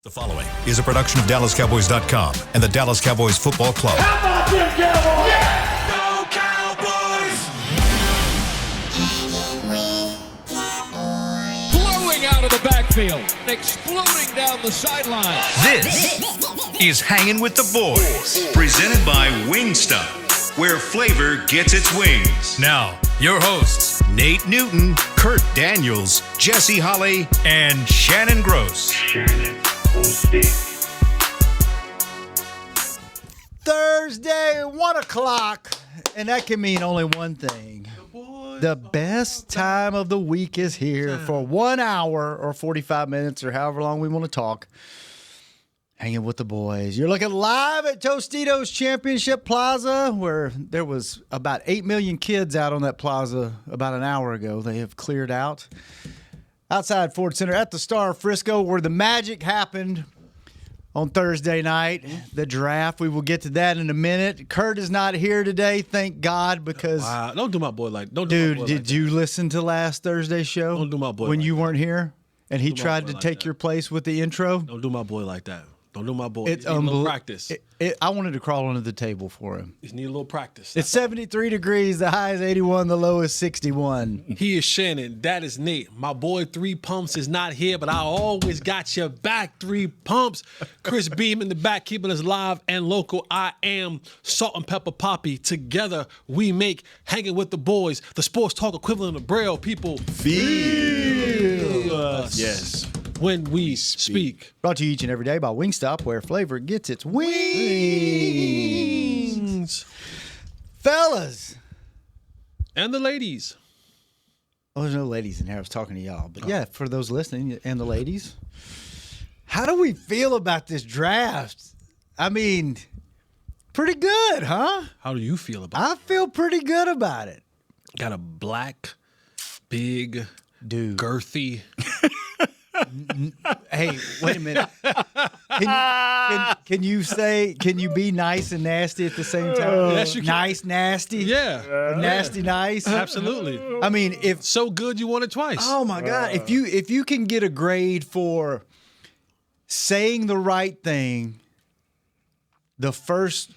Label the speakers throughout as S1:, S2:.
S1: The following is a production of DallasCowboys.com and the Dallas Cowboys Football Club.
S2: How about them Cowboys?
S3: Yeah! Go Cowboys!
S4: Blowing out of the backfield, exploding down the sideline.
S1: This is Hangin' with the Boys, presented by Wingstop, where flavor gets its wings. Now, your hosts, Nate Newton, Kurt Daniels, Jesse Holley, and Shannon Gross.
S5: Thursday, 1 o'clock, and that can mean only one thing. The best time of the week is here for 1 hour or 45 minutes or however long we want to talk. Hanging with the boys. You're looking live at Tostitos Championship Plaza, where there was about 8 million kids out on that plaza about an hour ago. They have cleared out. Outside Ford Center at the Star of Frisco, where the magic happened on Thursday night, the draft. We will get to that in a minute. Kurt is not here today, thank God, because
S6: wow. Don't do my boy like. Don't
S5: dude,
S6: do my boy
S5: did
S6: like
S5: you listen to last Thursday's show?
S6: Don't do my boy
S5: when
S6: like
S5: you
S6: that.
S5: weren't here, and he
S6: Don't do my
S5: tried
S6: boy
S5: to
S6: like
S5: take
S6: that.
S5: your place with the intro.
S6: Don't do my boy like that. Don't do my boy.
S5: It's
S6: He need a little practice.
S5: I wanted to crawl under the table for him.
S6: He need a little practice.
S5: It's 73 degrees. The high is 81. The low is 61.
S6: He is Shannon. That is Nate. My boy 3 Pumps is not here, but I always got your back. 3 Pumps. Chris Beam in the back, keeping us live and local. I am Salt and Pepper Poppy. Together we make Hanging with the Boys, the sports talk equivalent of Braille. People feel us.
S7: Yes.
S6: When we speak.
S5: Brought to you each and every day by Wingstop, where flavor gets its wings. Fellas.
S6: And the ladies.
S5: Oh, there's no ladies in here. I was talking to y'all. But yeah, for those listening and the ladies, how do we feel about this draft? I mean, pretty good, huh?
S6: How do you feel about
S5: I feel pretty good about it.
S6: it? Got a black, big,
S5: Dude.
S6: girthy.
S5: Hey, wait a minute. Can you be nice and nasty at the same time?
S6: Yes, you can.
S5: Nice, nasty?
S6: Yeah.
S5: Or nasty, nice?
S6: Absolutely.
S5: I mean, if
S6: So good you won it twice.
S5: oh my God, if you can get a grade for saying the right thing the first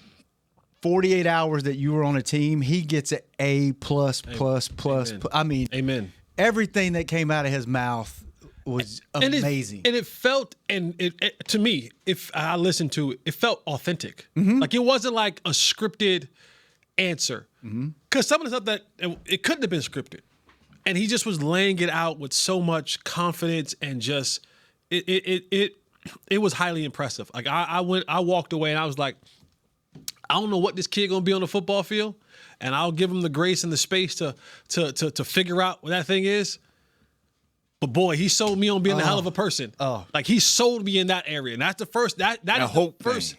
S5: 48 hours that you were on a team, he gets an A++++.
S6: Amen.
S5: I mean,
S6: Amen.
S5: everything that came out of his mouth was amazing.
S6: And it felt, and it to me, if I listened to it, it felt authentic.
S5: Mm-hmm.
S6: Like it wasn't like a scripted answer. Because some of the stuff that it couldn't have been scripted, and he just was laying it out with so much confidence and just it was highly impressive. Like I walked away and I was like, I don't know what this kid gonna be on the football field, and I'll give him the grace and the space to figure out what that thing is. But boy, he sold me on being a hell of a person. Like he sold me in that area, and that's the first. That is
S7: hope
S6: the first.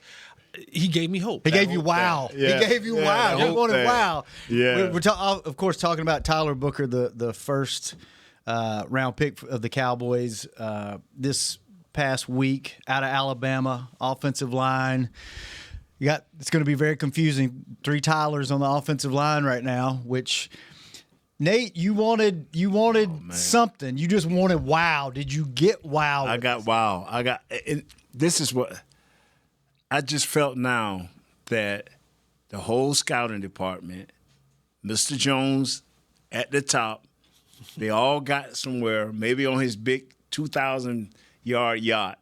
S6: He gave me hope.
S5: He gave you wow.
S7: Yeah.
S5: He gave you
S7: Yeah,
S5: wow.
S7: the
S5: He
S7: hope
S5: wanted
S7: thing.
S5: wow.
S7: Yeah.
S5: We're of course talking about Tyler Booker, the first round pick of the Cowboys this past week out of Alabama, offensive line. It's going to be very confusing. 3 Tylers on the offensive line right now, which Nate, you wanted something. You just wanted wow. Did you get wow?
S7: I got wow. This is what I just felt now that the whole scouting department, Mr. Jones at the top, they all got somewhere, maybe on his big 2,000-yard yacht,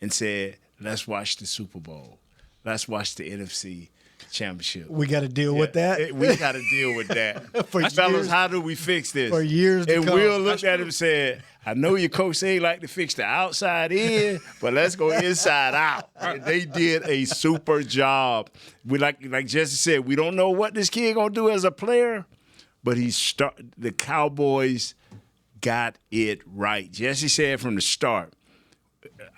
S7: and said, "Let's watch the Super Bowl. Let's watch the NFC Championship."
S5: We got to deal with that.
S7: We got to deal with that.
S5: For
S7: Fellas,
S5: years-
S7: how do we fix this?
S5: for years to
S7: And
S5: come.
S7: Will looked at him and said, "I know your coach say he like to fix the outside in, but let's go inside out." And they did a super job. We like Jesse said, we don't know what this kid gonna do as a player, but the Cowboys got it right. Jesse said from the start,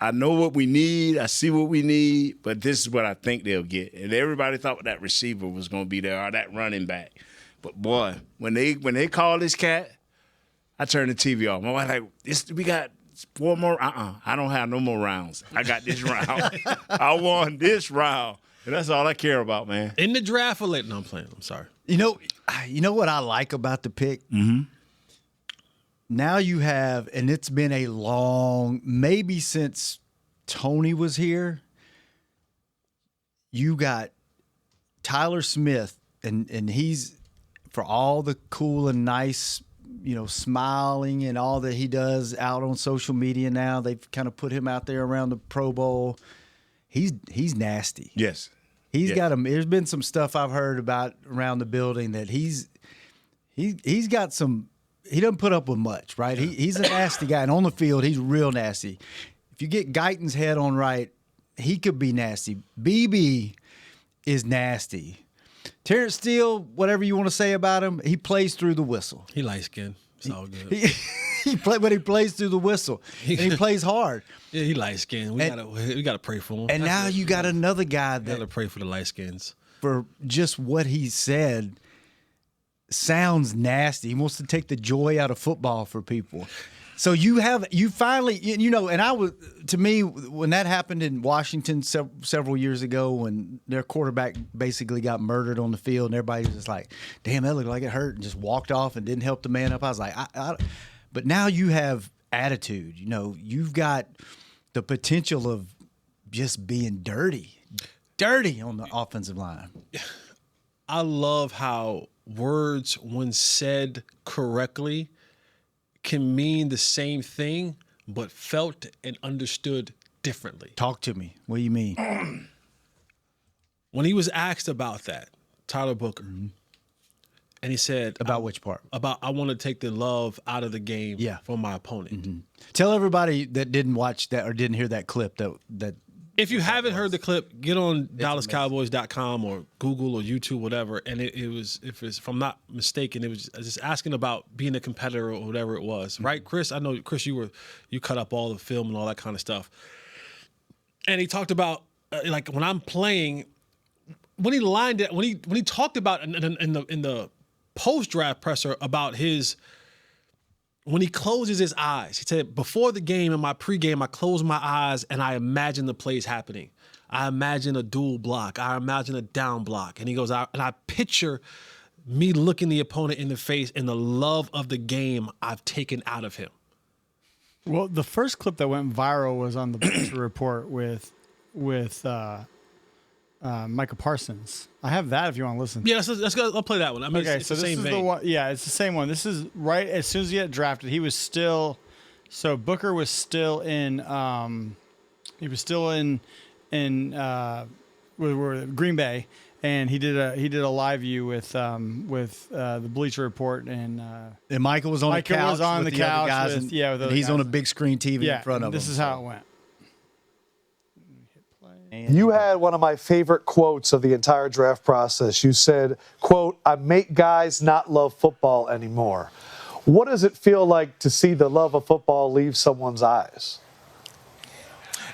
S7: I know what we need. I see what we need, but this is what I think they'll get. And everybody thought that receiver was going to be there or that running back. But boy, when they call this cat, I turn the TV off. My wife like, we got 4 more. I don't have no more rounds. I got this round. I won this round, and that's all I care about, man.
S6: In the draft or late? No, I'm playing. I'm sorry.
S5: You know what I like about the pick? Mm-hmm. Now you have, and it's been a long, maybe since Tony was here, you got Tyler Smith, and he's, for all the cool and nice, smiling and all that he does out on social media now. They've kind of put him out there around the Pro Bowl. He's nasty.
S7: Yes.
S5: He's got him. There's been some stuff I've heard about around the building that he's got some. He doesn't put up with much, right? He's a nasty guy, and on the field, he's real nasty. If you get Guyton's head on right, he could be nasty. BB is nasty. Terrence Steele, whatever you want to say about him, he plays through the whistle.
S6: He light skinned. It's all good.
S5: But he plays through the whistle, and he plays hard.
S6: Yeah, he light skinned. We gotta pray for him.
S5: And now you got another guy
S6: We gotta
S5: that,
S6: pray for the light skins.
S5: for just what he said, sounds nasty. He wants to take the joy out of football for people. So you finally, and to me, when that happened in Washington several years ago, when their quarterback basically got murdered on the field, and everybody was just like, damn, that looked like it hurt, and just walked off and didn't help the man up. I was like, but now you have attitude. You've got the potential of just being dirty on the offensive line.
S6: I love how words, when said correctly, can mean the same thing, but felt and understood differently.
S5: Talk to me. What do you mean?
S6: When he was asked about that, Tyler Booker, and he said
S5: About which part?
S6: about I want to take the love out of the game
S5: Yeah.
S6: for my opponent.
S5: Tell everybody that didn't watch that or didn't hear that clip that
S6: If you haven't heard the clip, get on DallasCowboys.com or Google or YouTube, whatever. And if I'm not mistaken, it was just asking about being a competitor or whatever it was, right, Chris? I know, Chris, you cut up all the film and all that kind of stuff. And he talked about like when I'm playing, when he lined it, when he talked about in the post draft presser about when he closes his eyes, he said, before the game and my pregame, I close my eyes and I imagine the plays happening. I imagine a dual block. I imagine a down block. And he goes out and I picture me looking the opponent in the face and the love of the game I've taken out of him.
S2: Well, the first clip that went viral was on the Bleacher Report with Micah Parsons. I have that if you want to listen.
S6: Yeah, let's go. I'll play that one. I mean,
S2: Okay,
S6: it's
S2: so
S6: the
S2: this
S6: same
S2: is
S6: vein.
S2: the one. Yeah, it's the same one. This is right as soon as he got drafted. He was still. So Booker was still in. He was still in Green Bay, and he did a live view with the Bleacher Report and
S5: Michael was on the couch.
S2: Was on
S5: with
S2: the
S5: other
S2: couch
S5: guys,
S2: with-
S5: and,
S2: yeah, with
S5: and
S2: other
S5: he's
S2: guys.
S5: on a big screen TV in front of him.
S2: This is how it went.
S8: You had one of my favorite quotes of the entire draft process. You said, quote, "I make guys not love football anymore." What does it feel like to see the love of football leave someone's eyes?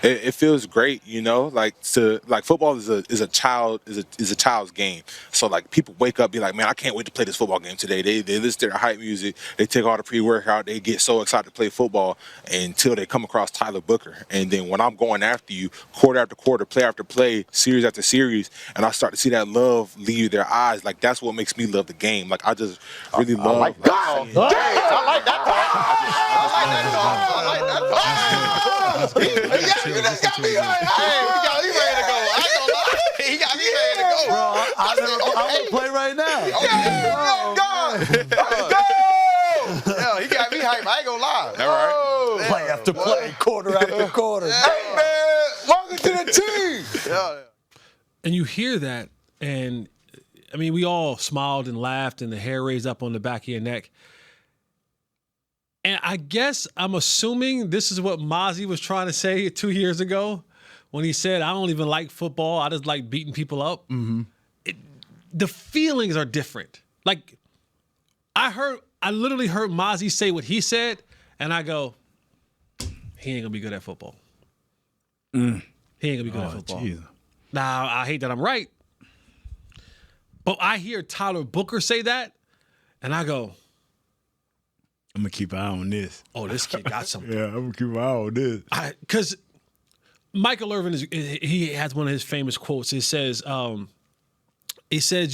S9: It feels great, like football is a child's game. So like people wake up, be like, man, I can't wait to play this football game today. They listen to their hype music, they take all the pre-workout, they get so excited to play football until they come across Tyler Booker. And then when I'm going after you, quarter after quarter, play after play, series after series, and I start to see that love leave their eyes, like that's what makes me love the game. Like I just really love.
S8: I like that.
S9: seeing-
S8: I like that
S10: You just got me right. Hey, he got me ready to go. I ain't gonna lie. He got me ready to go.
S8: Bro, I'm going to play right now.
S10: Oh, God. Let's go. Yeah, he got me hyped. I ain't gonna lie.
S9: All right.
S8: Play after play, quarter after quarter.
S10: Hey, man. Welcome to the team. Yeah.
S6: And you hear that, and I mean, we all smiled and laughed, and the hair raised up on the back of your neck. And I guess I'm assuming this is what Mozzie was trying to say 2 years ago when he said, I don't even like football. I just like beating people up. Mm-hmm. The feelings are different. Like, I literally heard Mozzie say what he said, and I go, he ain't going to be good at football. He ain't going to be good at football.
S7: Geez.
S6: Now, I hate that I'm right. But I hear Tyler Booker say that, and I go,
S7: I'm going to keep an eye on this.
S6: oh, this kid got something.
S7: Yeah, I'm going to keep an eye on this.
S6: Because Michael Irvin, he has one of his famous quotes. It says,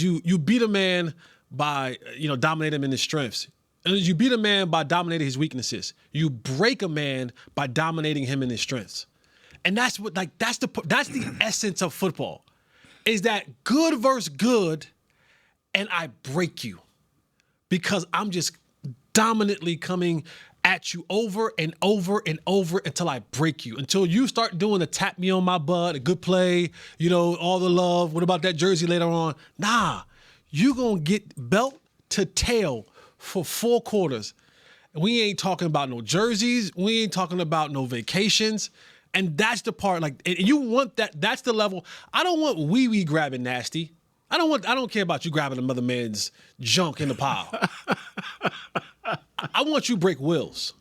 S6: you beat a man by, dominating him in his strengths. And you beat a man by dominating his weaknesses. You break a man by dominating him in his strengths. And that's the essence of football, is that good versus good, and I break you because I'm just dominantly coming at you over and over and over until I break you, until you start doing the tap me on my butt, a good play, all the love. What about that jersey later on? Nah, you gonna get belt to tail for 4 quarters. And we ain't talking about no jerseys. We ain't talking about no vacations. And that's the part, and you want that. That's the level. I don't want wee grabbing nasty. I don't care about you grabbing another man's junk in the pile. I want you break wills.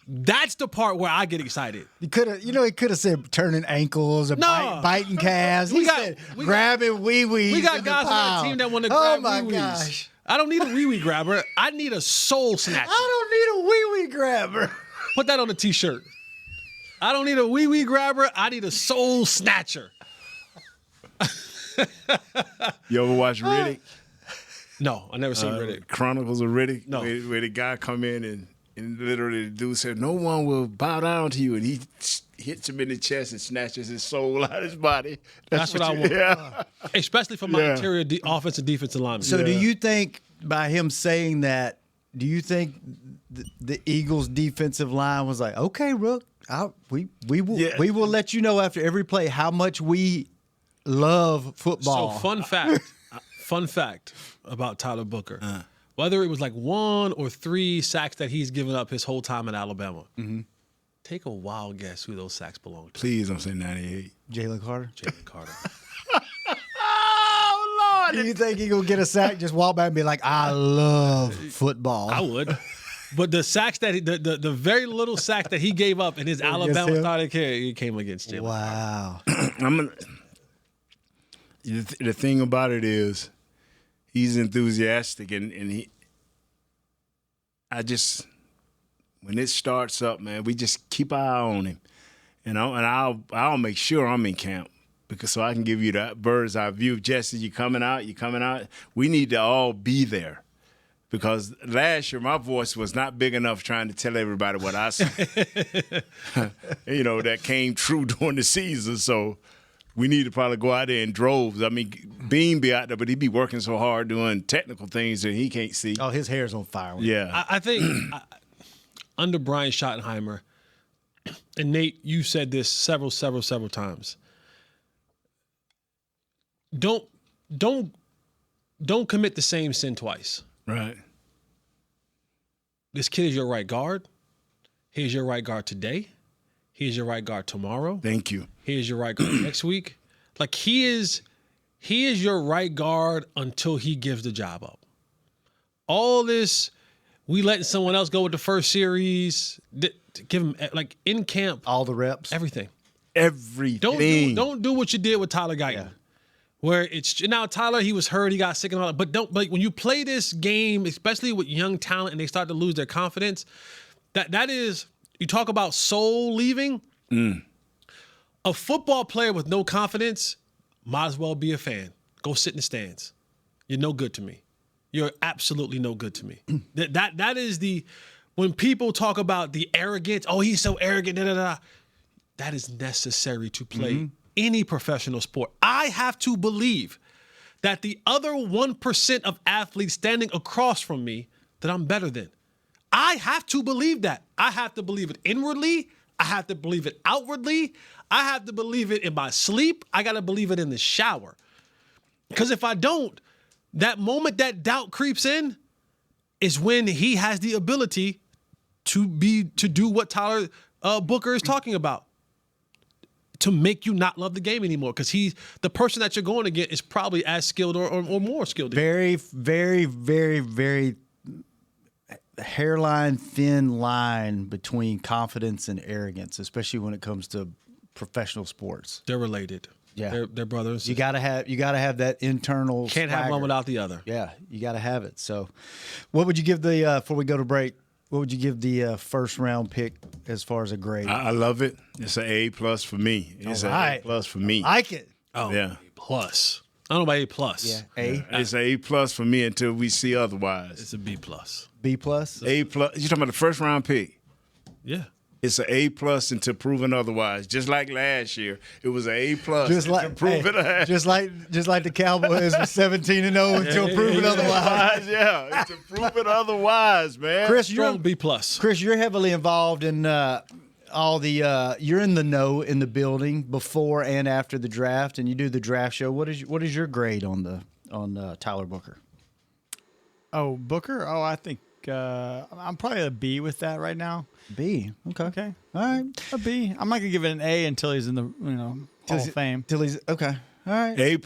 S6: That's the part where I get excited.
S5: He could have said turning ankles or biting calves. He said grabbing wee-wees.
S6: We got guys on our team that want to grab wee-wees. Oh, my gosh. I don't need a wee-wee grabber. I need a soul snatcher.
S5: I don't need a wee-wee grabber.
S6: Put that on a T-shirt. I don't need a wee-wee grabber. I need a soul snatcher.
S7: You ever watch Riddick?
S6: No, I never seen Riddick.
S7: Chronicles of Riddick?
S6: No.
S7: Where the guy come in and literally the dude said, no one will bow down to you. And he hits him in the chest and snatches his soul out of his body.
S6: That's what I want.
S7: Yeah.
S6: Especially for my interior offense and defensive linemen.
S5: So do you think by him saying that, do you think the Eagles' defensive line was like, okay, Rook, we will let you know after every play how much we love football.
S6: So fun fact about Tyler Booker. Whether it was like 1 or 3 sacks that he's given up his whole time in Alabama, take a wild guess who those sacks belong to.
S7: Please don't say 98.
S5: Jalen Carter?
S6: Jalen Carter.
S5: Oh, Lord. Do you think he going to get a sack, just walk back and be like, I love football?
S6: I would. But the sacks that the very little sack that he gave up in his Alabama starting career, he came against Jalen.
S5: Wow.
S7: The thing about it is, he's enthusiastic, and when it starts up, man, we just keep our eye on him, and I'll make sure I'm in camp so I can give you that bird's eye view. Jesse, you coming out? We need to all be there. Because last year my voice was not big enough trying to tell everybody what I said. That came true during the season. So we need to probably go out there in droves. I mean, Bean be out there, but he be working so hard doing technical things that he can't see.
S5: Oh, his hair's on fire.
S7: Yeah.
S6: I think under Brian Schottenheimer, and Nate, you said this several times. Don't commit the same sin twice.
S7: Right.
S6: This kid is your right guard. He's your right guard today. He's your right guard tomorrow.
S7: Thank you.
S6: He is your right guard next week. Like he is your right guard until he gives the job up. All this, we letting someone else go with the first series. Give him like in camp
S5: all the reps,
S6: everything.
S7: Everything.
S6: Don't do what you did with Tyler Guyton. Yeah. Where it's now Tyler, he was hurt, he got sick and all that. But when you play this game, especially with young talent, and they start to lose their confidence, that is, you talk about soul leaving. A football player with no confidence might as well be a fan. Go sit in the stands. You're no good to me. You're absolutely no good to me. That is when people talk about the arrogance. Oh, he's so arrogant. That is necessary to play any professional sport. I have to believe that the other 1% of athletes standing across from me that I'm better than. I have to believe that. I have to believe it inwardly. I have to believe it outwardly. I have to believe it in my sleep. I got to believe it in the shower. Because if I don't, that moment that doubt creeps in is when he has the ability to do what Tyler Booker is talking about. To make you not love the game anymore, because the person that you're going to get is probably as skilled or more skilled.
S5: Very, very, very, very hairline thin line between confidence and arrogance, especially when it comes to professional sports.
S6: They're related. Yeah, they're brothers.
S5: You gotta have that internal.
S6: Can't
S5: swagger.
S6: have one without the other.
S5: Yeah, you gotta have it. So, what would you give before we go to break? What would you give the first round pick as far as a grade?
S7: I love it. It's an A+ for me. It's an A+ for me.
S5: Like it.
S6: Oh,
S7: yeah.
S6: A+. I don't know about A+.
S5: Yeah, A.
S7: It's an A+ for me until we see otherwise.
S6: It's a B+.
S5: B+.
S7: A+. You talking about the first round pick?
S6: Yeah.
S7: It's an A+ until proven otherwise. Just like last year, it was an A+
S5: Just
S7: until
S5: like
S7: proven otherwise.
S5: just like the Cowboys were 17-0 until proven otherwise.
S7: Yeah, until proven otherwise, man.
S5: Chris, you're
S6: Strong B+.
S5: Chris, you're heavily involved in all the. You're in the know in the building before and after the draft, and you do the draft show. What is your grade on Tyler Booker?
S2: Oh, Booker? Oh, I think I'm probably a B with that right now.
S5: B. Okay.
S2: Okay.
S5: All right.
S2: A B. I'm not gonna give it an A until he's in the Hall of Fame.
S5: Till he's okay. All right.
S7: A+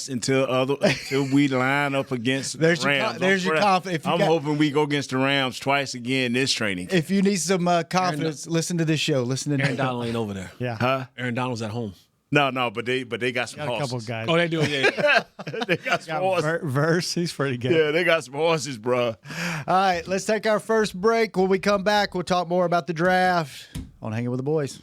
S7: until we line up against the Rams.
S5: There's your confidence.
S7: I'm hoping we go against the Rams twice again this training.
S5: If you need some confidence, listen to this show. Listen to
S6: Aaron Donald ain't over there.
S2: Yeah.
S7: Huh?
S6: Aaron Donald's at home.
S7: No, but they got some
S2: Got a
S7: horses.
S2: couple guys.
S6: Oh, they do. Yeah.
S7: They got some horses.
S2: Verse, he's pretty good.
S7: Yeah, they got some horses, bro.
S5: All right, let's take our first break. When we come back, we'll talk more about the draft on Hanging with the Boys.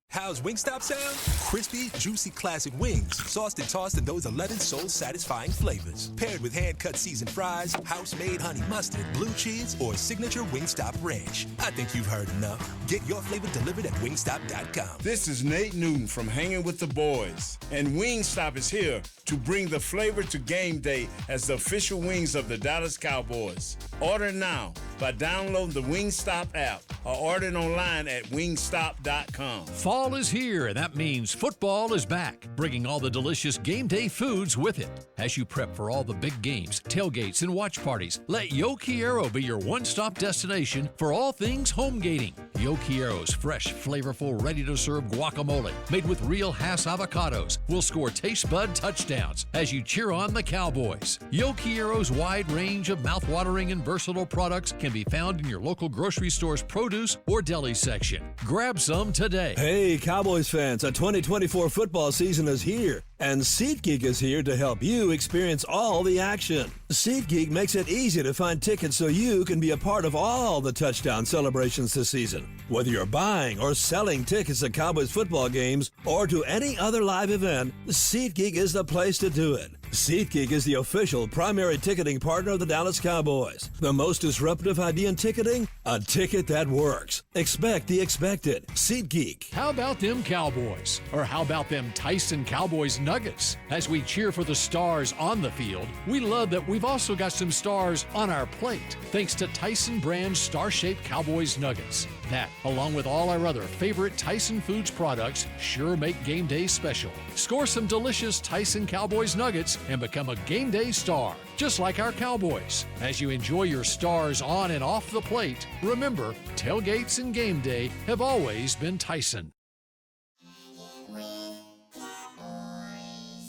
S11: How's Wingstop sound? Crispy, juicy classic wings, sauced and tossed in those 11 soul-satisfying flavors. Paired with hand-cut seasoned fries, house-made honey mustard, blue cheese, or signature Wingstop ranch. I think you've heard enough. Get your flavor delivered at wingstop.com.
S7: This is Nate Newton from Hanging with the Boys, and Wingstop is here to bring the flavor to game day as the official wings of the Dallas Cowboys. Order now by downloading the Wingstop app or ordering online at wingstop.com.
S1: Fall is here, and that means football is back, bringing all the delicious game day foods with it. As you prep for all the big games, tailgates, and watch parties, let Yo Quiero be your one-stop destination for all things home gating. Yo Quiero's fresh, flavorful, ready-to-serve guacamole, made with real Hass avocados, will score taste bud touchdowns as you cheer on the Cowboys. Yo Quiero's wide range of mouthwatering and versatile products can be found in your local grocery store's produce or deli section. Grab some today.
S12: Hey, Cowboys fans, the 2024 football season is here, and SeatGeek is here to help you experience all the action. SeatGeek makes it easy to find tickets so you can be a part of all the touchdown celebrations this season. Whether you're buying or selling tickets to Cowboys football games or to any other live event, SeatGeek is the place to do it. SeatGeek is the official primary ticketing partner of the Dallas Cowboys. The most disruptive idea in ticketing? A ticket that works. Expect the expected. SeatGeek.
S1: How about them Cowboys? Or how about them Tyson Cowboys Nuggets? As we cheer for the stars on the field, we love that we've also got some stars on our plate, thanks to Tyson brand star-shaped Cowboys Nuggets. That, along with all our other favorite Tyson Foods products, sure make game day special. Score some delicious Tyson Cowboys Nuggets and become a game day star, just like our Cowboys. As you enjoy your stars on and off the plate, remember, tailgates and game day have always been Tyson.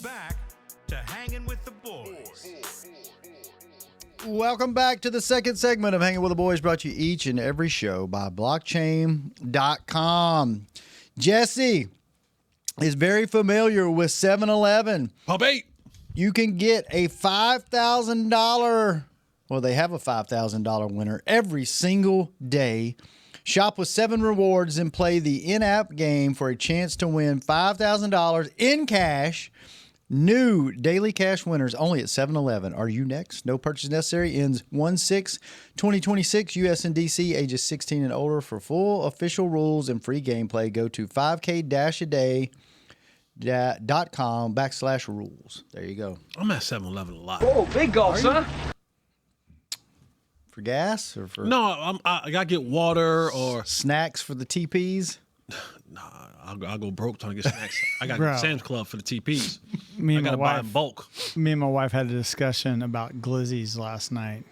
S1: Back to Hanging with the Boys.
S5: Welcome back to the second segment of Hanging with the Boys, brought to you each and every show by blockchain.com. Jesse is very familiar with 7-Eleven.
S6: Pump 8.
S5: You can get a $5,000, well, they have a $5,000 winner every single day. Shop with 7 rewards and play the in-app game for a chance to win $5,000 in cash. New daily cash winners only at 7-Eleven. Are you next? No purchase necessary. Ends 1/6/2026. U.S. and D.C. Ages 16 and older. For full official rules and free gameplay, go to 5k-a.com/rules. There you go.
S6: I'm at 7-Eleven a lot.
S4: Oh, big gulp, son.
S5: For gas or for
S6: No, I gotta get water or
S5: snacks for the TPs?
S6: I'll go broke trying to get snacks. I got
S2: Bro.
S6: Sam's Club for the TPs.
S2: Me
S6: I
S2: and my
S6: gotta buy in
S2: wife,
S6: bulk.
S2: me and my wife had a discussion about glizzies last night.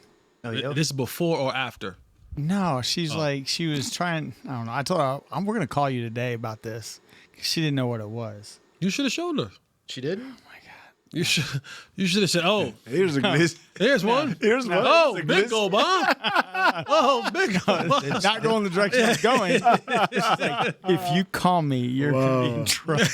S5: Oh, yeah.
S6: This is before or after?
S2: No, she's like, she was trying, I don't know. I told her, we're going to call you today about this. 'Cause she didn't know what it was.
S6: You should have showed her.
S5: She did?
S6: You should have said, "Oh,
S7: Here's a glitch.
S6: here's one.
S7: Here's one.
S6: Oh,
S7: Here's a
S6: big
S7: glitz.
S6: goal, huh? Oh, big goal.
S2: It's not going the direction it's going. She's like, if you call me, you're going to be in trouble.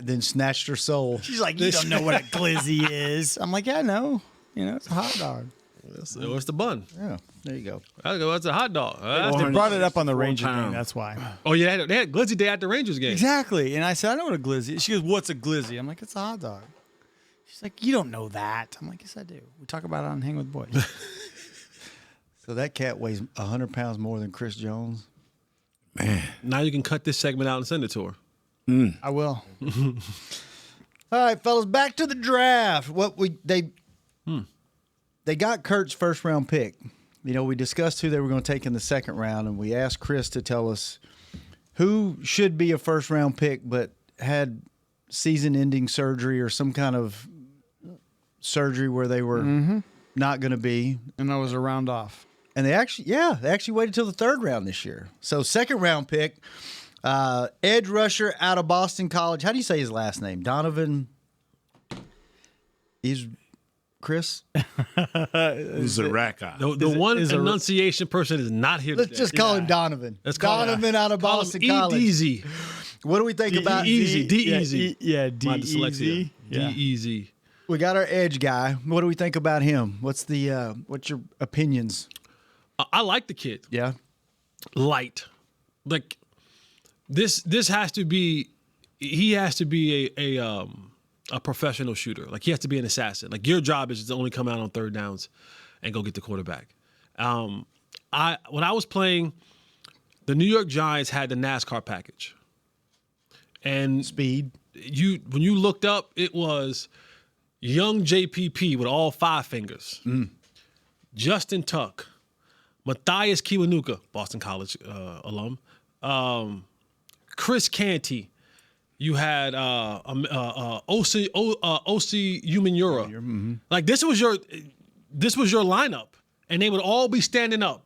S5: Then snatched her soul.
S2: She's like, you don't know what a glizzy is. I'm like, yeah, I know. You know, it's a hot dog.
S6: What's the bun?
S5: Yeah, there you go.
S6: It's a hot dog.
S2: They brought it up on the Rangers game.
S7: pounds.
S2: That's why.
S6: Oh, yeah, they had Glizzy Day at the Rangers game.
S2: Exactly. And I said, I know what a glizzy is. She goes, what's a glizzy? I'm like, it's a hot dog. She's like, you don't know that. I'm like, yes, I do. We talk about it on Hang with Boys.
S5: So that cat weighs 100 pounds more than Chris Jones.
S7: Man.
S6: Now you can cut this segment out and send it to her.
S2: I will.
S5: All right, fellas, back to the draft. They got Kurt's first round pick. You know, we discussed who they were going to take in the second round, and we asked Chris to tell us who should be a first round pick but had season-ending surgery or some kind of surgery where they were not going to be.
S2: And that was a round off.
S5: And they actually waited till the third round this year. So second round pick, edge rusher out of Boston College. How do you say his last name? Donovan. He's Chris.
S7: Zaraka.
S6: The one enunciation person is not here.
S5: Let's just call him Donovan.
S6: Let's call
S5: Donovan out of Boston College.
S6: Easy.
S5: What do we think about
S6: easy?
S2: D-Easy.
S6: D-Easy. D-Easy.
S5: We got our edge guy. What do we think about him? What's your opinions?
S6: I like the kid.
S5: Yeah.
S6: Light. Like this has to be he has to be a professional shooter. Like he has to be an assassin. Like your job is to only come out on third downs and go get the quarterback. When I was playing, the New York Giants had the NASCAR package. And
S5: speed.
S6: When you looked up, it was young JPP with all 5 fingers. Justin Tuck, Matthias Kiwanuka, Boston College alum, Chris Canty. You had Osi Umenyiora. Like this was your lineup, and they would all be standing up.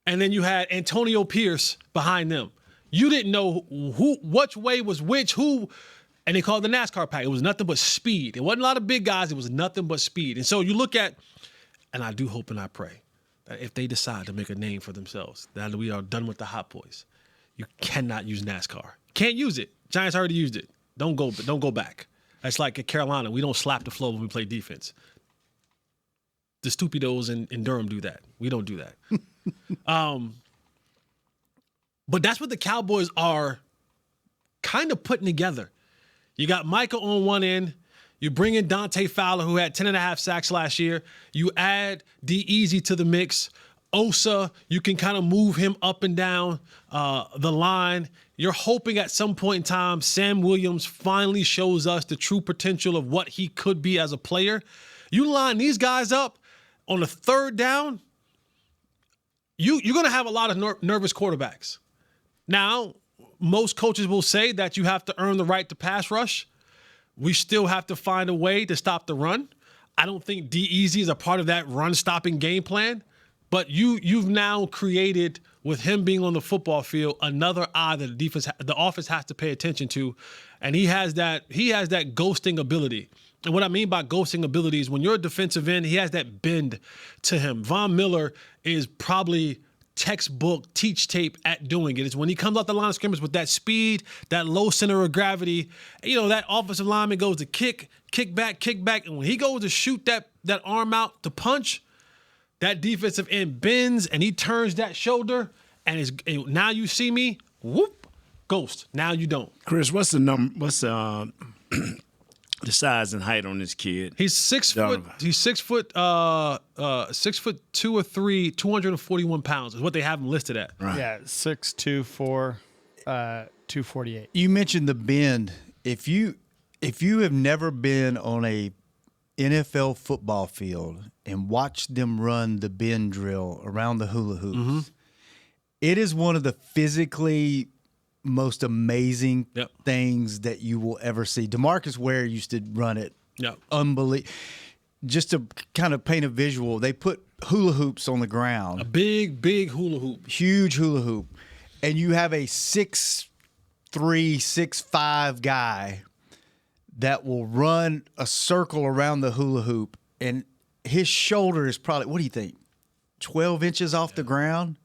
S6: And then you had Antonio Pierce behind them. You didn't know which way was which, and they called it the NASCAR pack. It was nothing but speed. It wasn't a lot of big guys. It was nothing but speed. And so you look at, and I do hope and I pray that if they decide to make a name for themselves, that we are done with the hot boys. You cannot use NASCAR. Can't use it. Giants already used it. Don't go back. That's like at Carolina. We don't slap the floor when we play defense. The stupidos in Durham do that. We don't do that. But that's what the Cowboys are kind of putting together. You got Michael on one end. You bring in Dante Fowler, who had 10.5 sacks last year. You add D-Easy to the mix. Osa, you can kind of move him up and down the line. You're hoping at some point in time, Sam Williams finally shows us the true potential of what he could be as a player. You line these guys up on the third down, you're going to have a lot of nervous quarterbacks. Now, most coaches will say that you have to earn the right to pass rush. We still have to find a way to stop the run. I don't think D-Easy is a part of that run-stopping game plan. But you've now created, with him being on the football field, another eye that the offense has to pay attention to, and he has that ghosting ability. And what I mean by ghosting ability is when you're a defensive end, he has that bend to him. Von Miller is probably textbook teach tape at doing it. It's when he comes off the line of scrimmage with that speed, that low center of gravity. You know, that offensive lineman goes to kick back, and when he goes to shoot that arm out to punch, that defensive end bends and he turns that shoulder, and now you see me, whoop, ghost. Now you don't.
S7: Chris, what's the number? What's the size and height on this kid?
S6: He's 6 foot. He's 6 foot. 6 foot 2 or 3, 241 pounds is what they have him listed at.
S2: Right. Yeah, 6'2", 4, 248.
S5: You mentioned the bend. If you have never been on a NFL football field and watched them run the bend drill around the hula hoops, it is one of the physically most amazing things that you will ever see. DeMarcus Ware used to run it.
S6: Yeah.
S5: Unbelievable. Just to kind of paint a visual, they put hula hoops on the ground.
S6: A big hula hoop.
S5: Huge hula hoop. And you have a 6'3", 6'5" guy that will run a circle around the hula hoop, and his shoulder is probably, what do you think, 12 inches off the ground?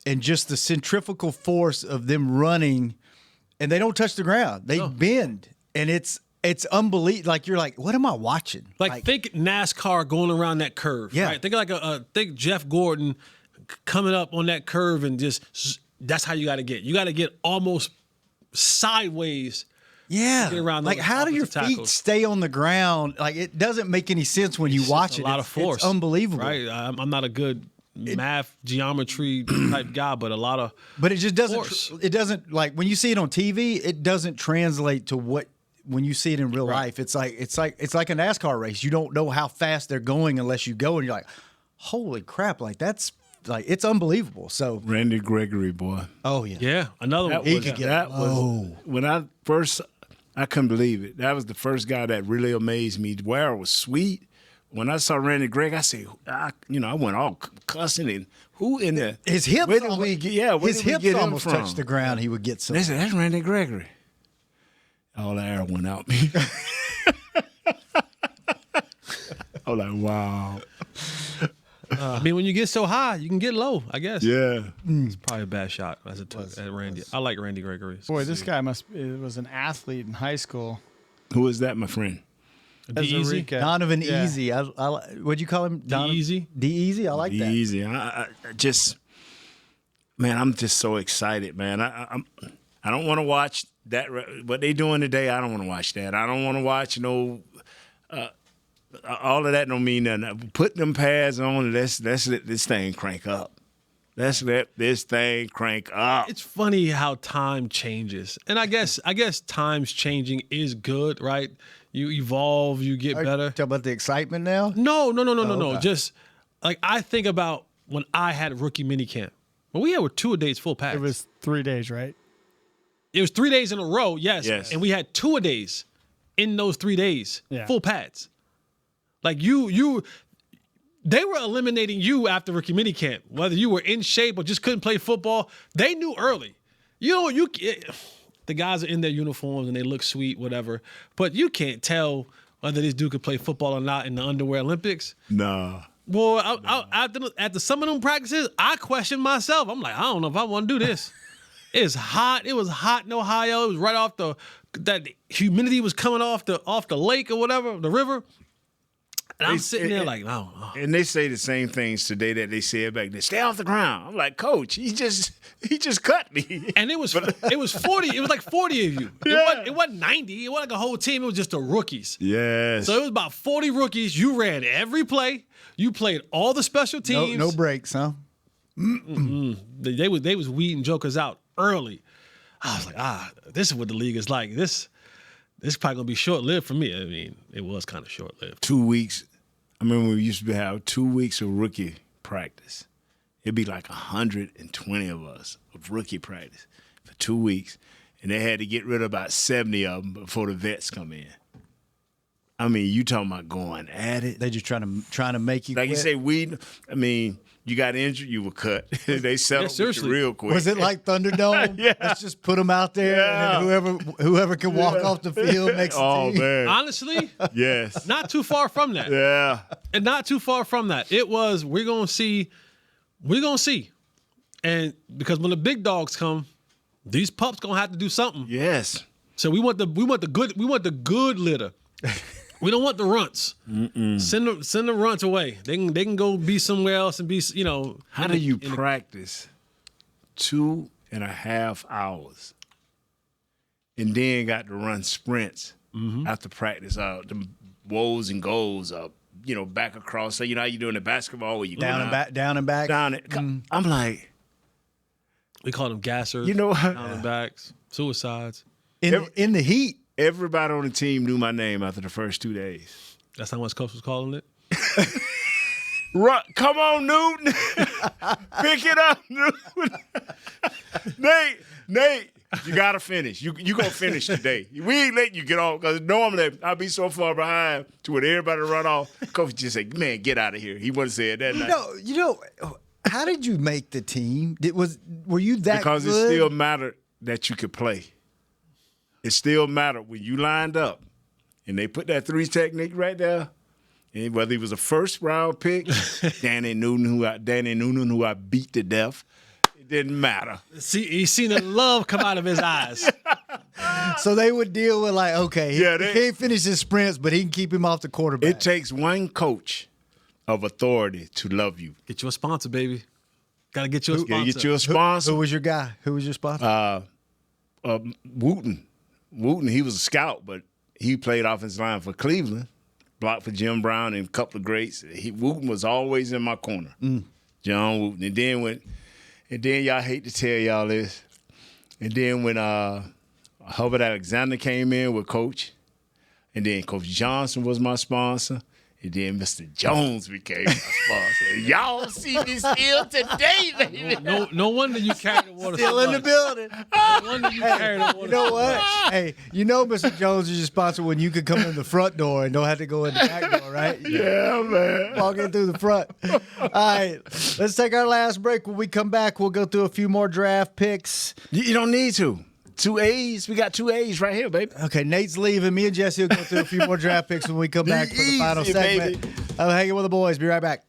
S5: And just the centrifugal force of them running, and they don't touch the ground. They bend, and it's unbelievable. Like, you're like, what am I watching?
S6: Like think NASCAR going around that curve.
S5: Yeah.
S6: Right? Think Jeff Gordon coming up on that curve, and just that's how you got to get. You got to get almost sideways.
S5: Yeah.
S6: Get around
S5: like, how do your feet stay on the ground? Like, it doesn't make any sense when you watch it.
S6: A lot of force.
S5: It's unbelievable.
S6: Right. I'm not a good math, geometry type guy, but a lot of
S5: But it just doesn't.
S6: force.
S5: It doesn't like when you see it on TV. It doesn't translate to what when you see it in real life. It's like a NASCAR race. You don't know how fast they're going unless you go, and you're like, holy crap! Like that's like it's unbelievable. So
S7: Randy Gregory, boy.
S5: oh yeah,
S6: Yeah, another one.
S7: That was when I couldn't believe it. That was the first guy that really amazed me. Ware was sweet. When I saw Randy Gregg, I said, I went all cussing and who in there?
S5: his hips.
S7: Where did we get?
S5: His hips
S7: him
S5: almost
S7: from?
S5: touched the ground. He would get some.
S7: They said that's Randy Gregory. All the air went out me. I was like, wow.
S6: I mean, when you get so high, you can get low, I guess.
S7: Yeah.
S6: It's probably a bad shot as it took at Randy. I like Randy Gregory.
S2: Boy, this guy was an athlete in high school.
S7: Who is that, my friend?
S6: D-Easy?
S5: Donovan
S2: Yeah.
S5: Easy. What'd you call him?
S6: D-Easy?
S5: D-Easy. I like that.
S7: Easy. I just, man, I'm just so excited, man. I don't want to watch that. What they doing today, I don't want to watch that. I don't want to watch all of that don't mean nothing. Put them pads on and let's let this thing crank up. Let's let this thing crank up.
S6: It's funny how time changes. And I guess times changing is good, right? You evolve, you get better.
S5: Talk about the excitement now?
S6: No.
S5: okay.
S6: Just like I think about when I had rookie minicamp. Well, we had 2 a days full pads.
S2: It was 3 days, right?
S6: It was 3 days in a row, yes.
S7: Yes.
S6: And we had 2 a days in those 3 days,
S2: Yeah.
S6: full pads. Like they were eliminating you after rookie minicamp, whether you were in shape or just couldn't play football. They knew early. The guys are in their uniforms and they look sweet, whatever. But you can't tell whether this dude could play football or not in the underwear Olympics.
S7: Nah.
S6: Well, after some of them practices, I questioned myself. I'm like, I don't know if I want to do this. It's hot. It was hot in Ohio. It was right off that humidity was coming off the lake or whatever, the river. And I'm sitting there like, no.
S7: And they say the same things today that they said back then. Stay off the ground. I'm like, Coach, he just cut me.
S6: And it was 40. It was like 40 of you.
S7: Yeah.
S6: It wasn't 90. It wasn't like a whole team. It was just the rookies.
S7: Yes.
S6: So it was about 40 rookies. You ran every play. You played all the special teams.
S5: No breaks, huh?
S6: They was weeding jokers out early. I was like, this is what the league is like. This is probably gonna be short lived for me. I mean, it was kind of short lived.
S7: 2 weeks. I remember we used to have 2 weeks of rookie practice. It'd be like 120 of us of rookie practice for 2 weeks. And they had to get rid of about 70 of them before the vets come in. I mean, you talking about going at it.
S5: They just trying to make you
S7: Like
S5: quit.
S7: you say, you got injured, you were cut. They settled with you
S6: seriously.
S7: real quick.
S5: Was it like Thunderdome?
S7: Yeah.
S5: Let's just put them out there,
S7: Yeah.
S5: and then whoever can walk off the field makes the
S7: Oh,
S5: team.
S7: man.
S6: Honestly,
S7: Yes.
S6: not too far from that.
S7: Yeah.
S6: And not too far from that. It was we're gonna see. And because when the big dogs come, these pups gonna have to do something.
S7: Yes.
S6: So we want the good litter. We don't want the runts. Send the runts away. They can go be somewhere else and be,
S7: How do you practice 2.5 hours and then got to run sprints after practice? The woes and goals up, back across. So how you doing the basketball where you
S5: Down and back.
S7: Down it. I'm like,
S6: we call them gassers.
S7: You know what?
S6: Down and backs, suicides.
S5: In the heat.
S7: Everybody on the team knew my name after the first 2 days.
S6: That's how much coach was calling it.
S7: Run, come on, Newton. Pick it up, Newton. Nate, you got to finish. You going to finish today. We ain't letting you get off because normally I'd be so far behind to where everybody run off. Coach just say, man, get out of here. He wouldn't say it that night.
S5: How did you make the team? Were you that
S7: Because
S5: good?
S7: it still mattered that you could play. It still mattered when you lined up and they put that 3 technique right there. And whether he was a first round pick, Danny Newton, who I beat to death, it didn't matter.
S6: See, he seen the love come out of his eyes.
S5: So they would deal with he
S7: they
S5: can't finish his sprints, but he can keep him off the quarterback.
S7: It takes one coach of authority to love you.
S6: Get you a sponsor, baby. Got to get you a sponsor.
S7: Yeah, get you a sponsor.
S5: Who was your guy? Who was your sponsor?
S7: Wooten. Wooten, he was a scout, but he played offensive line for Cleveland, blocked for Jim Brown and a couple of greats. Wooten was always in my corner. John Wooten. And then y'all hate to tell y'all this. And then when Hubbard Alexander came in with Coach, and then Coach Johnson was my sponsor, and then Mr. Jones became my sponsor. And y'all see me still today, baby.
S6: No wonder you carry the water.
S5: Still
S6: so
S5: in the
S6: much.
S5: building.
S6: No wonder you carry the water.
S5: You know
S6: so
S5: what?
S6: much.
S5: Hey, you know Mr. Jones is your sponsor when you could come in the front door and don't have to go in the back door, right?
S7: Yeah, man.
S5: Walk in through the front. All right, let's take our last break. When we come back, we'll go through a few more draft picks.
S7: You don't need to. 2 A's. We got 2 A's right here, baby.
S5: Okay, Nate's leaving. Me and Jesse will go through a few more draft picks when we come back for the final
S7: Easy,
S5: segment.
S7: baby.
S5: I'm hanging with the boys. Be right back.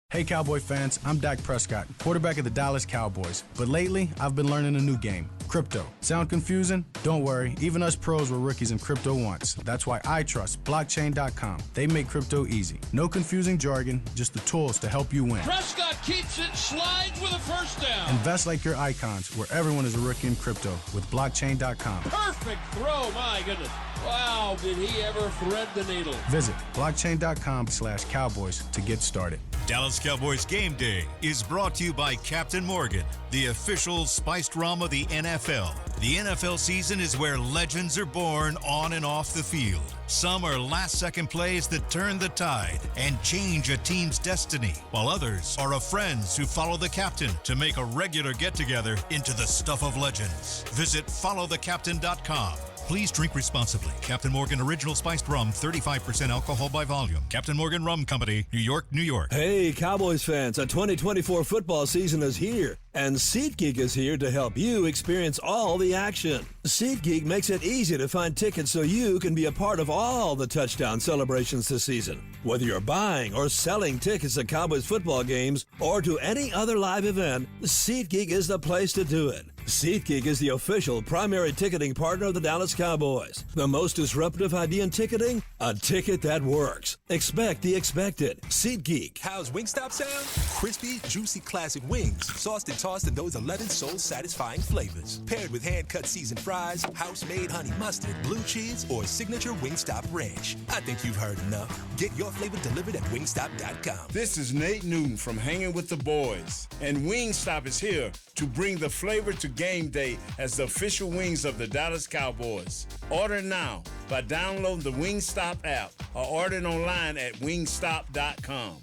S13: Hey, Cowboy fans, I'm Dak Prescott, quarterback of the Dallas Cowboys. But lately, I've been learning a new game, crypto. Sound confusing? Don't worry, even us pros were rookies in crypto once. That's why I trust blockchain.com. They make crypto easy. No confusing jargon, just the tools to help you win.
S4: Prescott keeps it, slides with a first down.
S13: Invest like your icons, where everyone is a rookie in crypto with blockchain.com.
S4: Perfect throw, my goodness. Wow, did he ever thread the needle?
S13: Visit blockchain.com/cowboys to get started.
S1: Dallas Cowboys Game Day is brought to you by Captain Morgan, the official spiced rum of the NFL. The NFL season is where legends are born on and off the field. Some are last-second plays that turn the tide and change a team's destiny, while others are of friends who follow the captain to make a regular get-together into the stuff of legends. Visit followthecaptain.com. Please drink responsibly. Captain Morgan Original Spiced Rum, 35% alcohol by volume. Captain Morgan Rum Company, New York, New York.
S12: Hey, Cowboys fans, a 2024 football season is here, and SeatGeek is here to help you experience all the action. SeatGeek makes it easy to find tickets so you can be a part of all the touchdown celebrations this season. Whether you're buying or selling tickets to Cowboys football games or to any other live event, SeatGeek is the place to do it. SeatGeek is the official primary ticketing partner of the Dallas Cowboys. The most disruptive idea in ticketing? A ticket that works. Expect the expected. SeatGeek.
S11: How's Wingstop sound? Crispy, juicy classic wings, sauced and tossed in those 11 soul-satisfying flavors. Paired with hand-cut seasoned fries, house-made honey mustard, blue cheese, or signature Wingstop ranch. I think you've heard enough. Get your flavor delivered at wingstop.com.
S7: This is Nate Newton from Hanging with the Boys, and Wingstop is here to bring the flavor to game day as the official wings of the Dallas Cowboys. Order now by downloading the Wingstop app or ordering online at wingstop.com.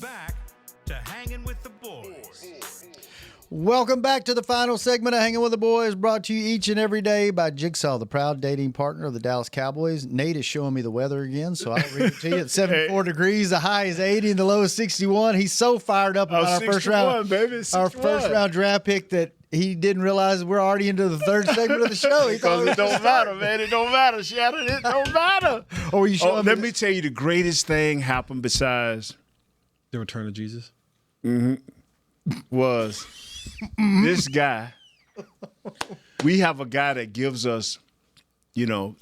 S1: Back to Hanging with the Boys.
S5: Welcome back to the final segment of Hanging with the Boys, brought to you each and every day by Jigsaw, the proud dating partner of the Dallas Cowboys. Nate is showing me the weather again, so I'll read it to you. It's 74 degrees, the high is 80, and the low is 61. He's so fired up about our first round,
S7: baby.
S5: our first round draft pick that he didn't realize we're already into the third segment of the show. He thought
S7: Because it don't matter, man. It don't matter, Shannon. It don't matter.
S5: Or you showing
S7: Let me tell you the greatest thing happened besides
S6: The return of Jesus.
S7: was this guy. We have a guy that gives us,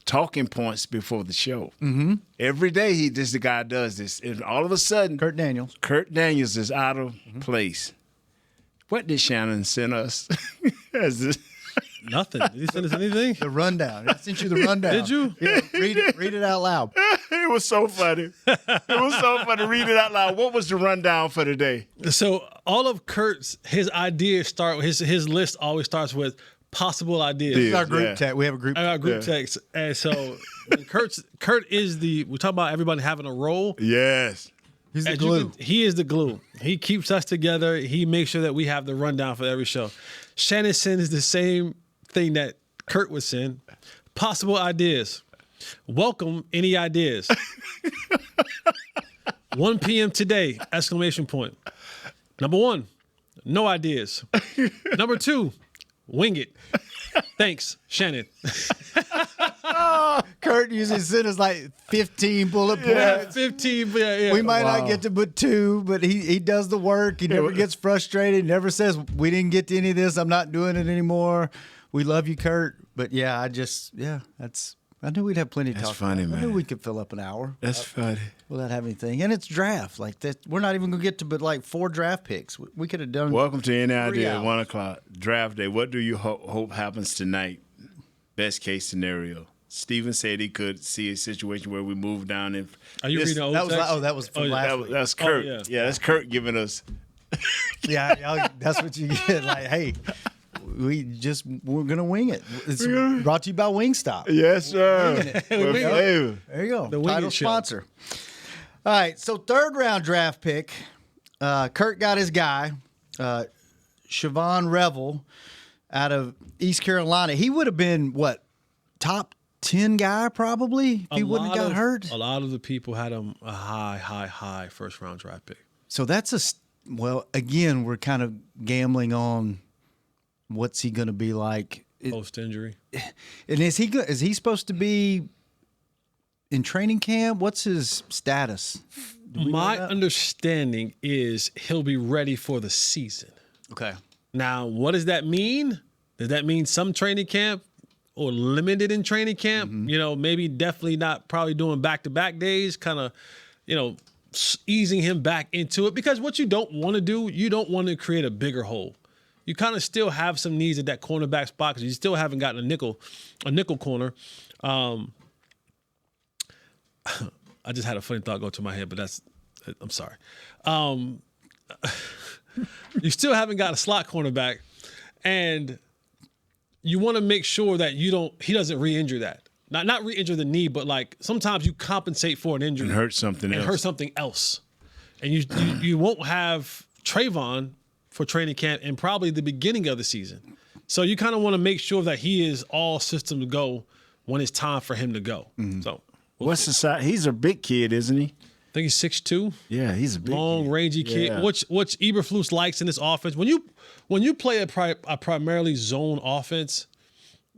S7: talking points before the show. Mm-hmm. Every day the guy does this. And all of a sudden,
S5: Kurt Daniels
S7: is out of place. What did Shannon send us?
S6: Nothing. Did he send us anything?
S5: the rundown. I sent you the rundown.
S6: Did you?
S5: Yeah, read it out loud.
S7: It was so funny. Read it out loud. What was the rundown for today?
S6: So all of Kurt's his ideas start. His list always starts with possible ideas.
S5: This is our group text. We have a group.
S6: I got group text, and so Kurt is we talk about everybody having a role.
S7: Yes.
S5: He's the glue.
S6: He is the glue. He keeps us together. He makes sure that we have the rundown for every show. Shannon sends the same thing that Kurt would send. Possible ideas. Welcome any ideas. 1 p.m. today, exclamation point. Number 1, no ideas. Number 2, wing it. Thanks, Shannon.
S5: Kurt usually sent us like 15 bullet points.
S6: Yeah, 15. Yeah.
S5: We might not get to but 2, but he does the work. He never gets frustrated. Never says, we didn't get to any of this. I'm not doing it anymore. We love you, Kurt. But yeah, I knew we'd have plenty to talk
S7: funny,
S5: about.
S7: man.
S5: I knew we could fill up an hour.
S7: That's funny.
S5: Without having anything. And it's draft. Like that. We're not even going to get to but like 4 draft picks. We could have done.
S7: Welcome to Any Idea,
S5: hours.
S7: 1 o'clock, draft day. What do you hope happens tonight? Best case scenario. Steven said he could see a situation where we move down. And
S6: Are you reading old
S5: That was
S6: text?
S5: that was from last week.
S7: That's Kurt.
S6: yeah.
S7: Yeah, that's Kurt giving us.
S5: Yeah, y'all, that's what you get. Like, hey, we're gonna wing it. It's brought to you by Wingstop.
S7: Yes, sir.
S5: With flavor. There you go.
S6: The
S5: Title
S6: Winging Show.
S5: sponsor. All right, so 3rd round draft pick. Kurt got his guy, Siobhan Revel, out of East Carolina. He would have been what, top 10 guy probably if he wouldn't have got hurt.
S6: A lot of the people had him a high first round draft pick.
S5: So that's well, again, we're kind of gambling on what's he going to be like
S6: Post injury.
S5: And is he supposed to be in training camp? What's his status?
S6: My understanding is he'll be ready for the season.
S5: Okay.
S6: Now, what does that mean? Does that mean some training camp or limited in training camp?
S5: Mm-hmm.
S6: Maybe definitely not probably doing back-to-back days, kind of, easing him back into it. Because what you don't want to do, you don't want to create a bigger hole. You kind of still have some needs at that cornerback spot because you still haven't gotten a nickel corner. I just had a funny thought go to my head, but I'm sorry. You still haven't got a slot cornerback, and you want to make sure that he doesn't re-injure that. Not re-injure the knee, but like sometimes you compensate for an injury
S7: And hurt something
S6: else. And you won't have Trayvon for training camp and probably the beginning of the season. So you kind of want to make sure that he is all systems go when it's time for him to go. So
S7: what's the size? He's a big kid, isn't he?
S6: I think he's 6'2".
S7: Yeah, he's a big
S6: long, rangy kid.
S7: Yeah.
S6: Which Eberflus likes in this offense. When you play a primarily zone offense,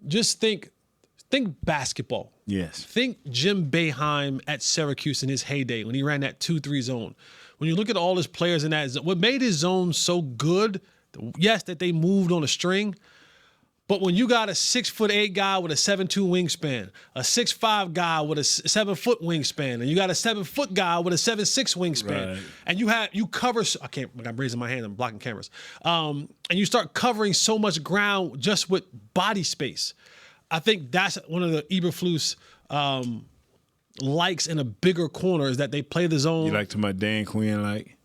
S6: just think basketball.
S7: Yes.
S6: Think Jim Boeheim at Syracuse in his heyday when he ran that 2-3 zone. When you look at all his players in that zone, what made his zone so good, yes, that they moved on a string, but when you got a 6'8" guy with a 7'2" wingspan, a 6'5" guy with a 7-foot wingspan, and you got a 7-foot guy with a 7'6" wingspan,
S7: Right.
S6: and you cover. I'm raising my hand. I'm blocking cameras. And you start covering so much ground just with body space. I think that's one of the Eberflus likes in a bigger corner is that they play the zone.
S7: You like to my Dan Quinn like?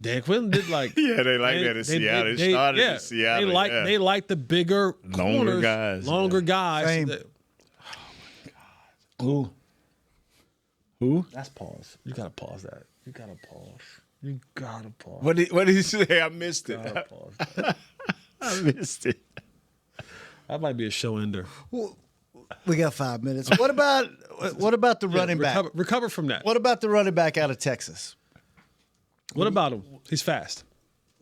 S6: Dan Quinn did like.
S7: Yeah, they like that in Seattle. It started in Seattle.
S6: They like the bigger
S7: Longer
S6: corners,
S7: guys.
S6: Longer guys.
S5: Same.
S6: That-
S7: Who?
S6: That's pause. You gotta pause that. You gotta pause.
S7: What did he say? I missed it.
S6: Gotta pause.
S7: I missed it.
S6: That might be a show ender.
S5: We got 5 minutes. What about the running back?
S6: Recover from that.
S5: What about the running back out of Texas?
S6: What about him? He's fast.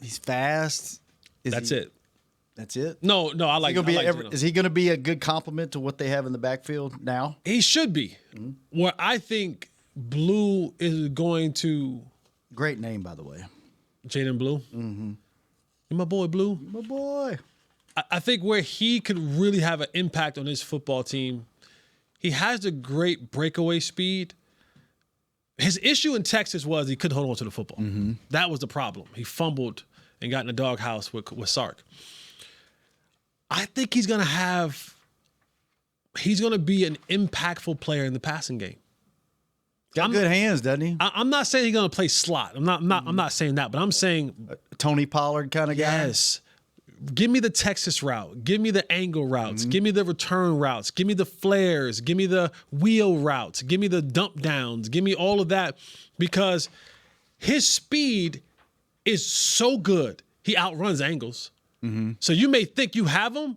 S5: He's fast.
S6: That's it.
S5: That's it.
S6: No, I like.
S5: Is he going to be a good complement to what they have in the backfield now?
S6: He should be. Where I think Blue is going to.
S5: Great name, by the way.
S6: Jaden Blue. Mm-hmm. My boy Blue.
S5: My boy.
S6: I think where he could really have an impact on his football team, he has the great breakaway speed. His issue in Texas was he couldn't hold on to the football.
S5: Mm-hmm.
S6: That was the problem. He fumbled and got in the doghouse with Sark. I think he's going to be an impactful player in the passing game.
S5: Got good hands, doesn't he?
S6: I'm not saying he's going to play slot. I'm not saying that, but I'm saying
S5: Tony Pollard kind of guy.
S6: Yes. Give me the Texas route. Give me the angle routes. Give me the return routes. Give me the flares. Give me the wheel routes. Give me the dump downs. Give me all of that because his speed is so good. He outruns angles. So you may think you have him,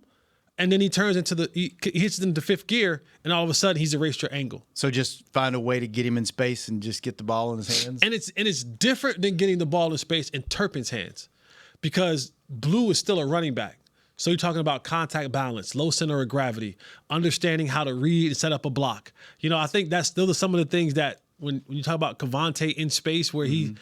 S6: and then he turns into he hits it into fifth gear, and all of a sudden he's erased your angle.
S5: So just find a way to get him in space and just get the ball in his hands.
S6: And it's different than getting the ball in space in Turpin's hands because Blue is still a running back. So you're talking about contact balance, low center of gravity, understanding how to read and set up a block. I think that's still some of the things that when you talk about Cavante in space where he,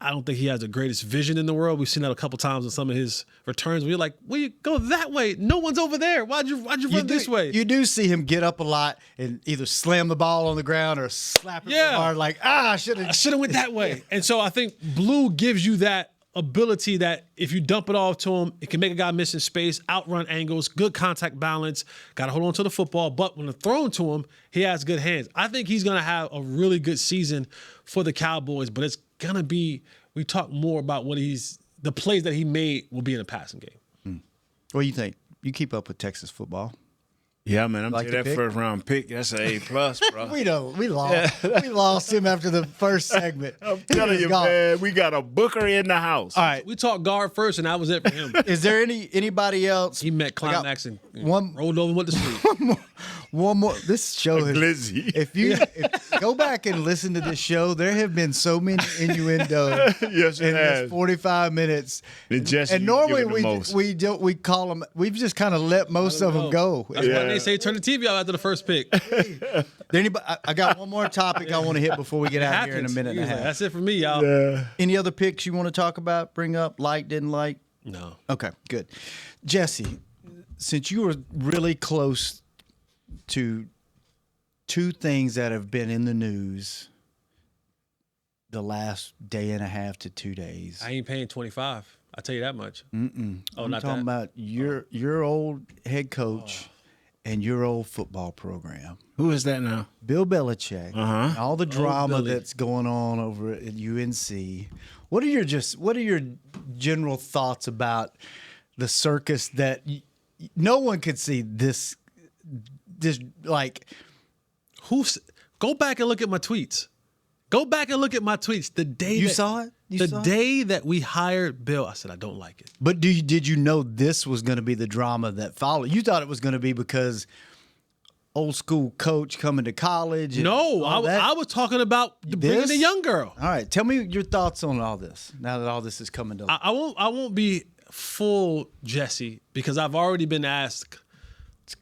S6: I don't think he has the greatest vision in the world. We've seen that a couple times in some of his returns where you're like, well, you go that way. No one's over there. Why'd you run this way?
S5: You do see him get up a lot and either slam the ball on the ground or slap it hard like, I should have
S6: went that way. And so I think Blue gives you that ability that if you dump it off to him, it can make a guy miss in space, outrun angles, good contact balance, got to hold on to the football. But when it's thrown to him, he has good hands. I think he's going to have a really good season for the Cowboys, but it's going to be, we talk more about the plays that he made will be in the passing game.
S5: What do you think? You keep up with Texas football.
S7: Yeah, man. I'm
S5: Like
S7: telling you,
S5: the
S7: that
S5: pick?
S7: first round pick, that's an A+, bro.
S5: We lost. We lost him after the first segment.
S7: I'm telling you, man, we got a Booker in the house.
S5: All right.
S6: We talked guard first, and that was it for him.
S5: Is there anybody else?
S6: He met climax and
S5: one-
S6: rolled over and went to sleep.
S5: One more. This show has.
S7: Glizzy.
S5: If you go back and listen to this show, there have been so many innuendos
S7: Yes, it
S5: in
S7: has.
S5: this 45 minutes.
S7: And Jesse,
S5: And
S7: you
S5: normally
S7: give it the most.
S5: we call them. We've just kind of let most of them go.
S6: That's why they say turn the TV off after the first pick.
S5: I got one more topic I want to hit before we get out of here in a minute and a half.
S6: That's it for me, y'all.
S5: Any other picks you want to talk about? Bring up? Like? Didn't like?
S6: No.
S5: Okay, good. Jesse, since you were really close to two things that have been in the news the last day and a half to 2 days.
S6: I ain't paying 25. I'll tell you that much.
S5: Mm-mm.
S6: Oh,
S5: I'm
S6: not
S5: talking
S6: that?
S5: about your old head coach and your old football program.
S7: Who is that now?
S5: Bill Belichick.
S7: Uh-huh.
S5: All the drama
S6: Billy.
S5: that's going on over at UNC. What are your general thoughts about the circus that no one could see this like
S6: Go back and look at my tweets. Go back and look at my tweets. The day
S5: You
S6: that,
S5: saw it? You
S6: the
S5: saw it?
S6: day that we hired Bill, I said I don't like it.
S5: But did you know this was going to be the drama that followed? You thought it was going to be because old school coach coming to college. and
S6: No,
S5: all that?
S6: I was talking about bringing
S5: This?
S6: the young girl.
S5: All right, tell me your thoughts on all this. Now that all this is coming to
S6: I won't be full Jesse because I've already been asked.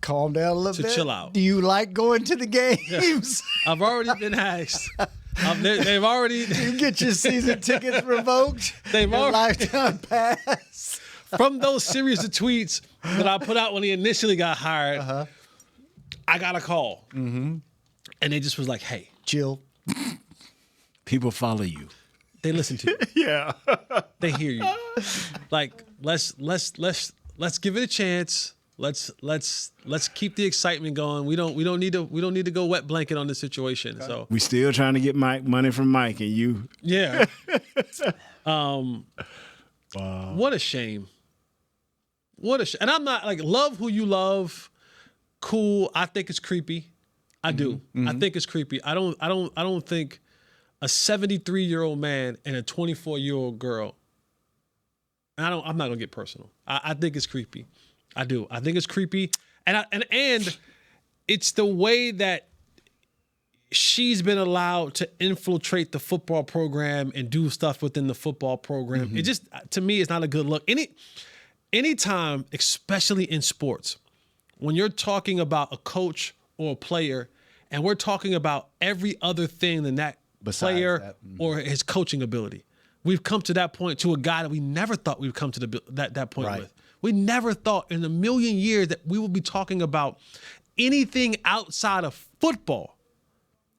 S5: calm down a little
S6: To
S5: bit.
S6: chill out.
S5: Do you like going to the games?
S6: I've already been asked. They've already
S5: You get your season tickets revoked.
S6: They've
S5: Your
S6: already
S5: lifetime pass.
S6: from those series of tweets that I put out when he initially got hired. I got a call, and they just was like, "Hey,
S5: chill."
S7: People follow you.
S6: They listen to you.
S7: Yeah.
S6: They hear you. Like let's give it a chance. Let's keep the excitement going. We don't need to go wet blanket on this situation. So
S7: We still trying to get money from Mike and you.
S6: yeah. What a shame. And I'm not like love who you love. Cool. I think it's creepy. I do. I think it's creepy. I don't think a 73-year-old man and a 24-year-old girl. And I'm not gonna get personal. I think it's creepy. I do. I think it's creepy. And it's the way that she's been allowed to infiltrate the football program and do stuff within the football program. It just, to me, it's not a good look. Anytime, especially in sports, when you're talking about a coach or a player, and we're talking about every other thing than that
S5: Besides
S6: player
S5: that,
S6: or his coaching ability. We've come to that point to a guy that we never thought we'd come to that point
S5: Right.
S6: with. We never thought in a million years that we would be talking about anything outside of football.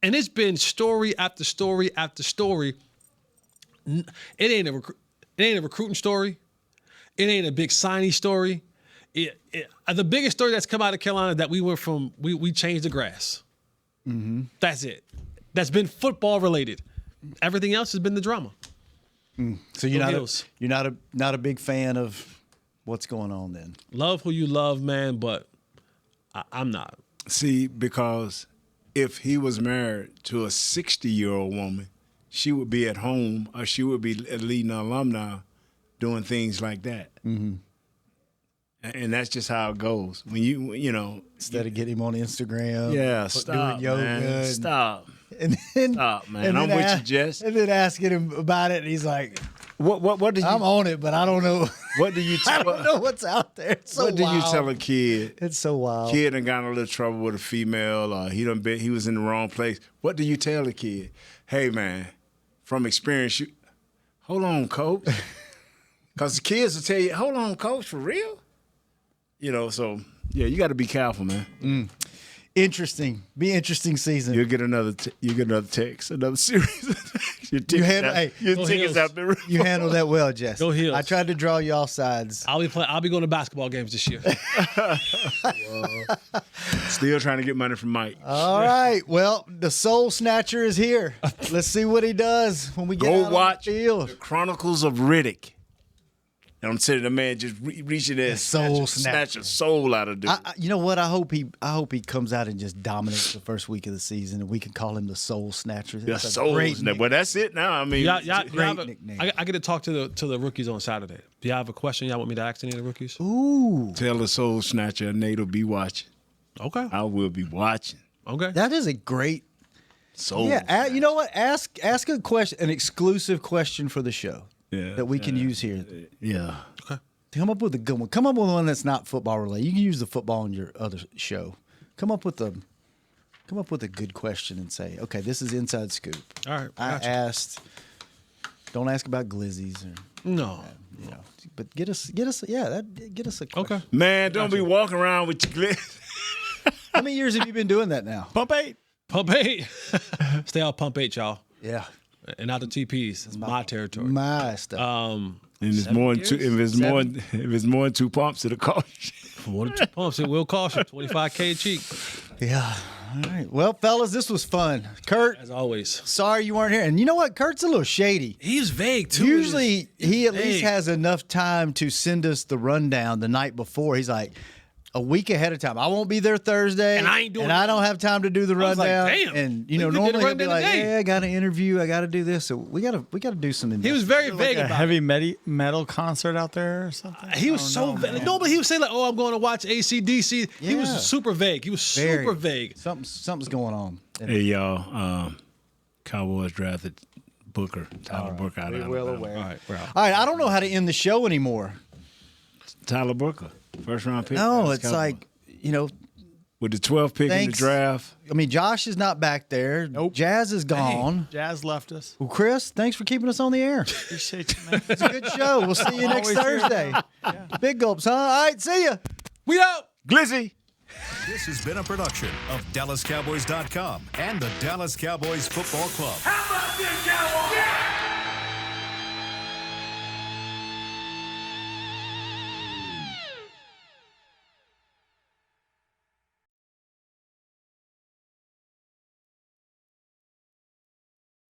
S6: And it's been story after story after story. It ain't a recruiting story. It ain't a big signing story. The biggest story that's come out of Carolina that we went from we changed the grass. That's it. That's been football related. Everything else has been the drama.
S5: So you're
S6: Go Bills.
S5: not a big fan of what's going on then.
S6: Love who you love, man, but I'm not.
S7: See, because if he was married to a 60-year-old woman, she would be at home or she would be leading alumni doing things like that. And that's just how it goes. When you know.
S5: Instead of getting him on Instagram.
S7: Yeah, stop,
S5: doing yoga.
S7: man. Stop.
S5: And then,
S7: Stop, man. I'm with you, Jess.
S5: And then asking him about it, and he's like,
S7: What did you?
S5: I'm on it, but I don't know.
S7: What do you?
S5: I don't know what's out there. It's so
S7: what do you
S5: wild.
S7: tell a kid?
S5: It's so wild.
S7: Kid done got in a little trouble with a female, or he was in the wrong place. What do you tell a kid? Hey, man, from experience, hold on, coach, because the kids will tell you, hold on, coach, for real. You know, so yeah, you got to be careful, man.
S5: Interesting. Be interesting season.
S7: You'll get another text, another series. Your tickets have been
S5: you handled that well, Jess.
S6: Go Heels.
S5: I tried to draw you all sides.
S6: I'll be going to basketball games this year.
S7: Still trying to get money from Mike.
S5: All right. Well, the Soul Snatcher is here. Let's see what he does when we get out
S7: watch
S5: on the field.
S7: The Chronicles of Riddick. I'm saying the man just reaching there, snatch a soul out of dude.
S5: You know what? I hope he comes out and just dominates the first week of the season, and we can call him the Soul Snatcher.
S7: The Soul Snatcher. Well, that's it now. I mean,
S5: nickname.
S6: I get to talk to the rookies on Saturday. Do y'all have a question y'all want me to ask any of the rookies?
S5: Ooh.
S7: Tell the Soul Snatcher Nate will be watching.
S6: Okay.
S7: I will be watching.
S6: Okay.
S5: That is a great
S7: soul.
S5: Yeah. You know what? Ask a question, an exclusive question for the show.
S7: Yeah,
S5: that we can use here.
S7: Yeah.
S6: Okay.
S5: Come up with a good one. Come up with one that's not football related. You can use the football on your other show. Come up with a good question and say, okay, this is inside scoop.
S6: All right.
S5: I asked. Don't ask about glizzies or
S6: no.
S5: But get us a question.
S6: Okay.
S7: Man, don't be walking around with your glizz.
S5: How many years have you been doing that now?
S2: Pump 8.
S6: Pump 8. Stay out Pump 8, y'all.
S5: Yeah.
S6: And not the TPs. It's my territory.
S5: My stuff.
S7: And it's more than two. If it's more than 2 pumps, it'll cost you.
S6: More than 2 pumps, it will cost you $25K a cheek.
S5: Yeah. All right. Well, fellas, this was fun. Kurt,
S6: as always.
S5: Sorry you weren't here. And you know what? Kurt's a little shady.
S6: He's vague too.
S5: Usually, he at least has enough time to send us the rundown the night before. He's like, a week ahead of time. I won't be there Thursday,
S6: and I ain't doing.
S5: And I don't have time to do the rundown.
S6: Like, damn.
S5: And normally he'll be like, "Yeah, I got to interview. I got to do this." So we got to do some.
S6: He was very vague
S2: like
S6: about
S2: heavy metal concert out there or something.
S6: He was so vague. No, but he was saying like, "Oh, I'm going to watch AC/DC."
S5: Yeah.
S6: He was super vague. He was super vague.
S5: Something's going on.
S7: Hey y'all, Cowboys drafted Booker, Tyler Booker out of Alabama.
S5: Well aware.
S6: All right,
S5: All right, I don't know how to end the show anymore.
S7: Tyler Booker, first round pick.
S5: No, it's like.
S7: With the 12th pick in the draft.
S5: I mean, Josh is not back there. Nope. Jazz is gone.
S2: Hey, Jazz left us.
S5: Well, Chris, thanks for keeping us on the air.
S2: Appreciate you, man.
S5: It's a good show. We'll see you next Thursday. Big gulps, huh? All right, see ya.
S6: We out.
S7: Glizzy.
S1: This has been a production of DallasCowboys.com and the Dallas Cowboys Football Club.